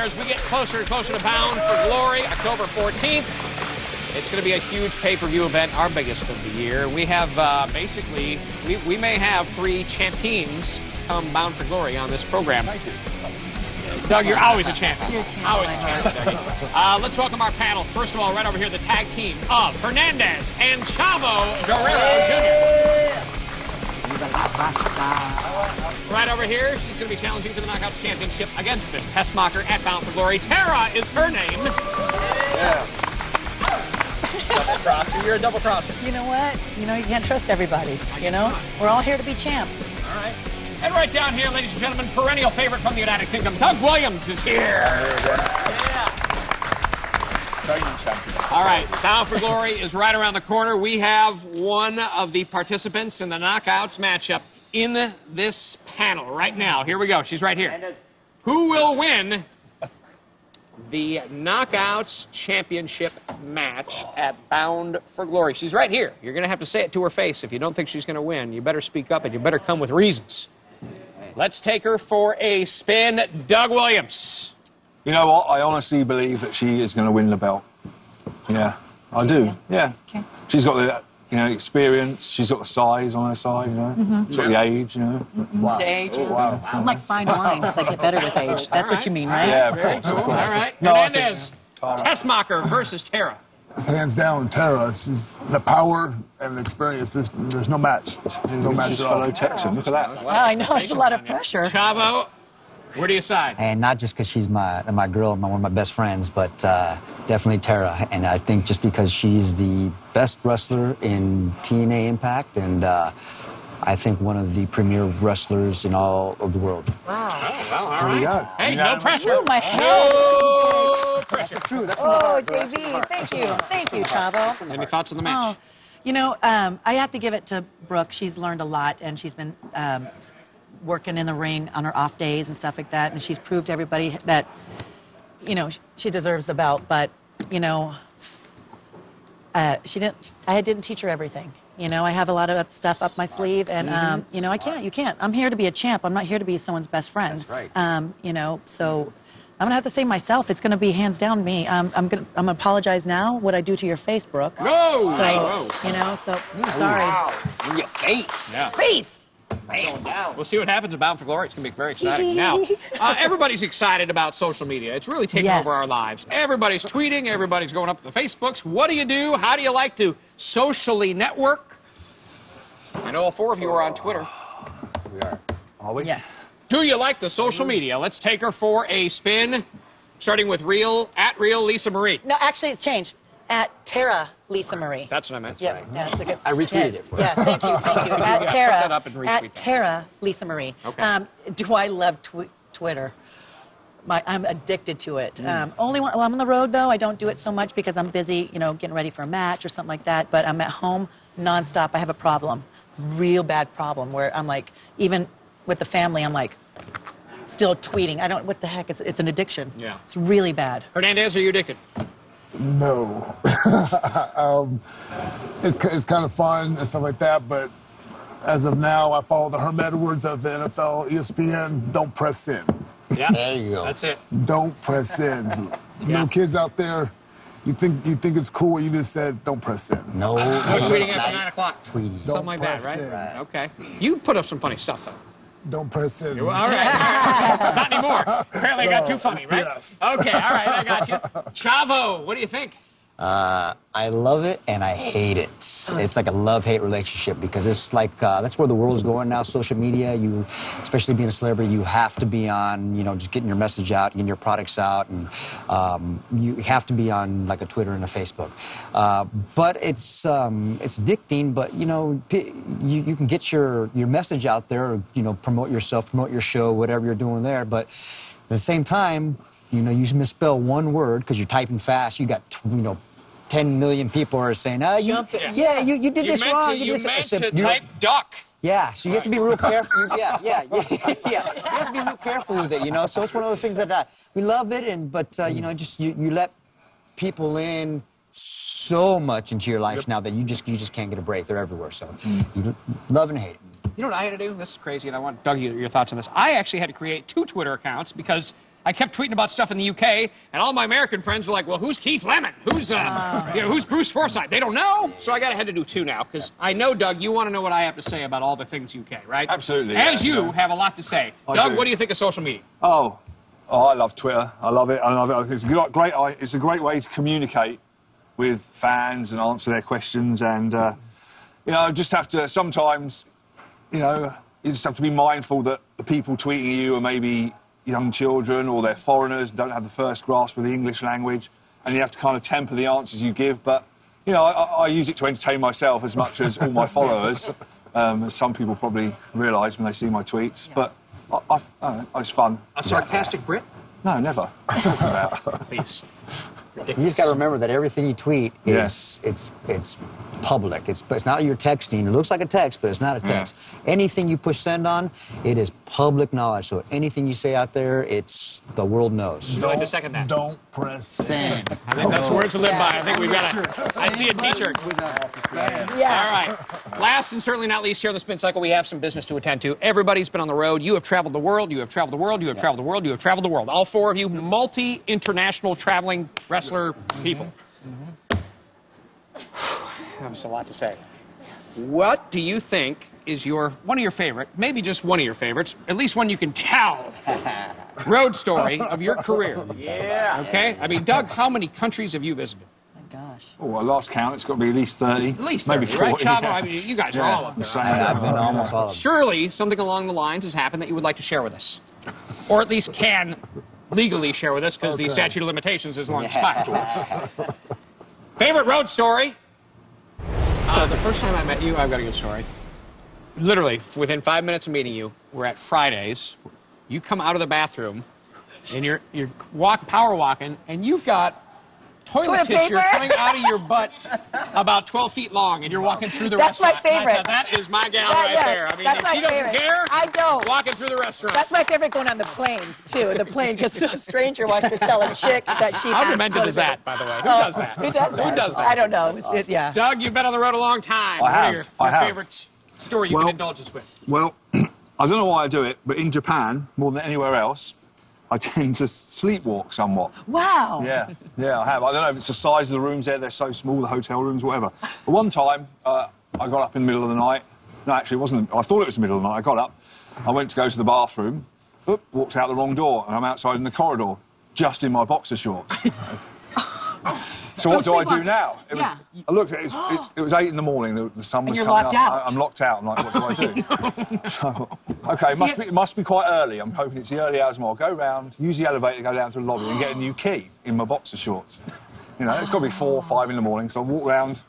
there as we get closer and closer to Bound for Glory, October 14th. It's going to be a huge pay-per-view event, our biggest of the year. We have basically, we may have 3 champions come Bound for Glory on this program. Thank you. Doug, you're always a champion. You're a champion. Always a champion, Doug. Let's welcome our panel. First of all, right over here, the tag team of Hernandez and Chavo Guerrero Jr. Right over here, she's going to be challenging for the Knockouts Championship against Miss Tessmacher at Bound for Glory. Tara is her name. Yeah. Double crosser. You're a double crosser. You know what? You know, you can't trust everybody. You know? We're all here to be champs. All right. And right down here, ladies and gentlemen, perennial favorite from the United Kingdom, Doug Williams is here. All right, Bound for Glory is right around the corner. We have one of the participants in the Knockouts matchup in this panel right now. Here we go. She's right here. Who will win the Knockouts Championship match at Bound for Glory? She's right here. You're going to have to say it to her face. If you don't think she's going to win, you better speak up and you better come with reasons. Let's take her for a spin. Doug Williams. You know what? I honestly believe that she is going to win the belt. Yeah, I do. Yeah. Okay. She's got the, experience. She's got the size on her side, She's got the age, The age. Oh, wow. I'm like fine wine because I get better with age. That's what you mean, right? Yeah, of Very course. cool. All right. No, I Hernandez, Tessmacher versus Tara. It's hands down Tara. She's the power and the experience. There's no match. No match She's at all. fellow Texan. Look at that. Wow, I know. It's a lot of pressure. Chavo, where do you side? And not just because she's my girl, one of my best friends, but definitely Tara. And I think just because she's the best wrestler in TNA Impact, and I think one of the premier wrestlers in all of the world. Wow. Oh, well, all What do right. we got? Hey, no pressure. Ooh, my hand. No pressure. That's true. That's Oh, JV. Thank you. Thank you, Chavo. Any thoughts on the match? Oh, you know, I have to give it to Brooke. She's learned a lot, and she's been working in the ring on her off days and stuff like that, and she's proved to everybody that, she deserves the belt. But, I didn't teach her everything. I have a lot of stuff up my sleeve, and, you can't. I'm here to be a champ. I'm not here to be someone's best friend. That's right. So I'm going to have to say myself. It's going to be hands down me. I'm going to apologize now, what I do to your face, Brooke. No! So, sorry. Wow. In your face. Yeah. Face! We'll see what happens at Bound for Glory. It's going to be very exciting. Now, everybody's excited about social media. It's really taking over our lives. Everybody's tweeting. Everybody's going up to the Facebooks. What do you do? How do you like to socially network? I know all 4 of you are on Twitter. We are. Are we? Yes. Do you like the social media? Let's take her for a spin, starting with real Lisa Marie. No, actually, it's changed. At Tara Lisa Marie. That's what I meant. Yeah, that's a good. I retweeted it. Yeah, thank you. At Put Tara. that up and retweet At that. Tara Lisa Marie. Okay. Do I love Twitter? I'm addicted to it. Only when I'm on the road, though, I don't do it so much because I'm busy, getting ready for a match or something like that. But I'm at home nonstop. I have a problem, real bad problem, where I'm like, even with the family, I'm like, still tweeting. What the heck? It's an addiction. Yeah. It's really bad. Hernandez, are you addicted? No. It's kind of fun and stuff like that, but as of now, I follow the Herm Edwards of the NFL, ESPN. Don't press send. Yeah. There you go. That's it. Don't press send. Yeah. No kids out there. You think it's cool what you just said? Don't press send. No. No tweeting after not 9 o'clock. tweeting. Something like that, press right? send. Right. Okay. You put up some funny stuff, though. Don't press send. All right. Not anymore. Apparently I got too funny, right? Yes. Okay, all right, I got you. Chavo, what do you think? I love it and I hate it. It's like a love-hate relationship because it's like that's where the world is going now. Social media, especially being a celebrity, you have to be on, just getting your message out, getting your products out, and you have to be on like a Twitter and a Facebook. But it's addicting. But you can get your message out there, promote yourself, promote your show, whatever you're doing there. But at the same time, you misspell one word because you're typing fast. You got 10 million people are saying, you did this wrong. You meant to type duck. Yeah, so you have to be real careful. Yeah. You have to be real careful with it, So it's one of those things that we love it, but you let people in so much into your life now that you just can't get a break. They're everywhere, so you love and hate it. You know what I had to do? This is crazy, and I want Doug your thoughts on this. I actually had to create 2 Twitter accounts because I kept tweeting about stuff in the UK, and all my American friends were like, well, who's Keith Lemon? Who's who's Bruce Forsyth? They don't know. So I got ahead to do 2 now, because I know, Doug, you want to know what I have to say about all the things UK, right? Absolutely. As you have a lot to say. Doug, what do you think of social media? Oh, I love Twitter. I love it. I love it. It's a great way to communicate with fans and answer their questions. And, just have to sometimes, you just have to be mindful that the people tweeting you are maybe young children or they're foreigners, don't have the first grasp of the English language. And you have to kind of temper the answers you give. But, I use it to entertain myself as much as all my followers, as some people probably realise when they see my tweets. Yeah. But I don't know, it's fun. A sarcastic Brit? No, never. Please. You just got to remember that everything you tweet is it's public. It's not your texting. It looks like a text, but it's not a text. Yeah. Anything you push send on, it is public knowledge. So anything you say out there, the world knows. Would you like to second that? Don't press send. I think that's words to live by. I think we've got I see a T-shirt. Yeah. All right. Last and certainly not least here on the Spin Cycle, we have some business to attend to. Everybody's been on the road. You have traveled the world. You have traveled the world. You have traveled the world. You have traveled the world. All 4 of you, multi-international traveling wrestler people. That's a lot to say. What do you think is one of your favorite, maybe just one of your favorites, at least one you can tell, road story of your career? Yeah. Okay? I mean, Doug, how many countries have you visited? Gosh. Oh, I last count, it's got to be at least 30. At least 30, maybe 40. right, Chavo? I mean, you guys are all up there. I've been almost all of them. Surely something along the lines has happened that you would like to share with us. Or at least can legally share with us, because the statute of limitations is long expired. Favorite road story? The first time I met you, I've got a good story. Literally, within 5 minutes of meeting you, we're at Fridays. You come out of the bathroom, and you're power walking, and you've got toilet tissue coming out of your butt about 12 feet long, and you're walking through the restaurant. That's my favorite. That is my gal right there. I mean, that's she doesn't care. I don't. Walking through the restaurant. That's my favorite going on the plane, too. The plane, because a stranger wants to tell a chick that she How has demented is that, by the way? Who does that? Who does that? Who does that? I don't know. Yeah. Doug, you've been on the road a long time. I have. What are your favorite story you can indulge us with? Well, I don't know why I do it, but in Japan, more than anywhere else, I tend to sleepwalk somewhat. Wow. Yeah, I have. I don't know if it's the size of the rooms there, they're so small, the hotel rooms, whatever. But one time, I got up in the middle of the night. No, actually, it wasn't. I thought it was the middle of the night. I got up, I went to go to the bathroom, walked out the wrong door, and I'm outside in the corridor, just in my boxer shorts. So what do I do now? I looked at it, it was 8 in the morning, the sun was coming up. Out. I'm locked out. I'm like, what do I do? So, OK, it must be quite early. I'm hoping it's the early hours more. Go round, use the elevator, go down to the lobby and get a new key in my boxer shorts. It's got to be 4 or 5 in the morning, so I walk round,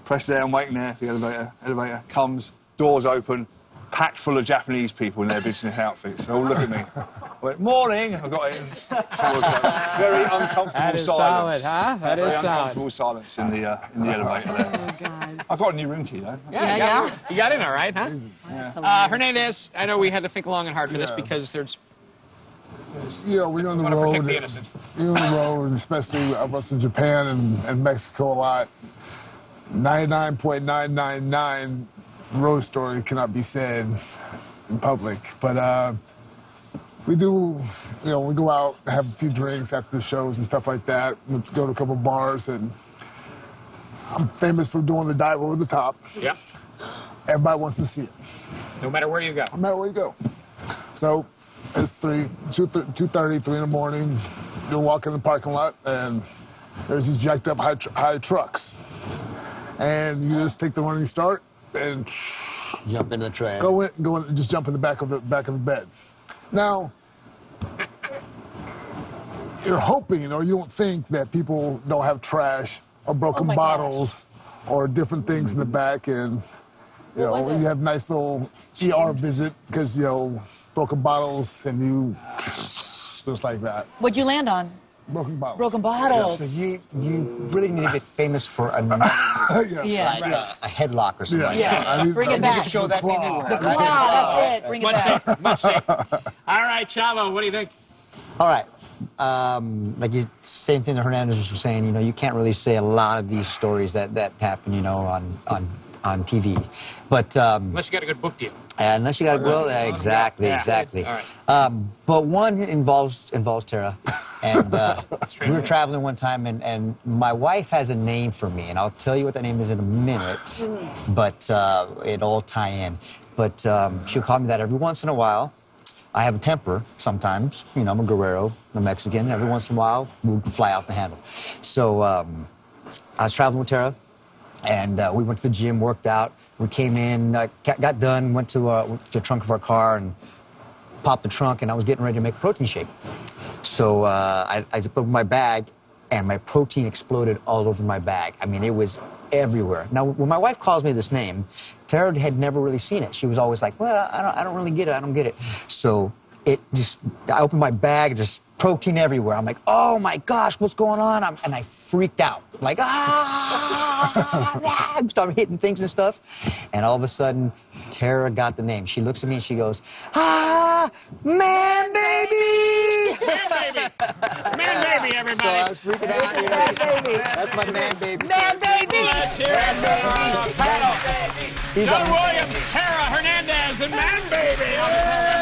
press there, I'm waiting there for the elevator comes, doors open, packed full of Japanese people in their business outfits. They all look at me. I went, morning. I got in. Very uncomfortable silence. Solid, huh? That very is uncomfortable silence in the elevator there. Oh, God. I got a new room key, though. Yeah. You got in all right, huh? Hernandez, I know we had to think long and hard for this because there's... We're on the road. You're on the road, especially I was in Japan and Mexico a lot. 99.999 road story cannot be said in public, but we do, we go out, have a few drinks after the shows and stuff like that. We go to a couple bars, and I'm famous for doing the dive over the top. Yeah. Everybody wants to see it. No matter where you go. No matter where you go. So it's 2:30, 3 in the morning. You're walking in the parking lot, and there's these jacked up high trucks. And you just take the running start and jump into the train. Go in, just jump in the back of the bed. Now, you're hoping, you don't think that people don't have trash or broken bottles or different things in the back, and you have nice little ER visit because broken bottles and you just like that. What'd you land on? Broken bottles. Broken bottles. So you really need to get famous for a headlock or something. Yeah. Bring it back. Show that anywhere. The claw, that's it. Bring it back. Much safe. All right, Chavo, what do you think? All right. Same thing that Hernandez was saying. You can't really say a lot of these stories that happen, on TV. But unless you got a good book deal. Unless you got to go, exactly. All right. But one involves Tara, and we were traveling one time, and my wife has a name for me, and I'll tell you what that name is in a minute, but it all tie in. But she'll call me that every once in a while. I have a temper sometimes. You know, I'm a Guerrero, I'm a Mexican. Every once in a while, we'll fly off the handle. So I was traveling with Tara, and we went to the gym, worked out. We came in, got done, went to the trunk of our car and popped the trunk, and I was getting ready to make a protein shake. So I zipped up my bag, and my protein exploded all over my bag. I mean, it was everywhere. Now, when my wife calls me this name, Tara had never really seen it. She was always like, well, I don't really get it. I don't get it. So I opened my bag, just protein everywhere. I'm like, oh my gosh, what's going on? And I freaked out. Like, I started hitting things and stuff. And all of a sudden, Tara got the name. She looks at me and she goes, man baby! Man baby! Man baby, everybody! So I was freaking out. You know, Man baby! That's my man baby. Man baby! Let's hear it for our panel. He's John a Williams, Tara Hernandez, and Man Baby on the program.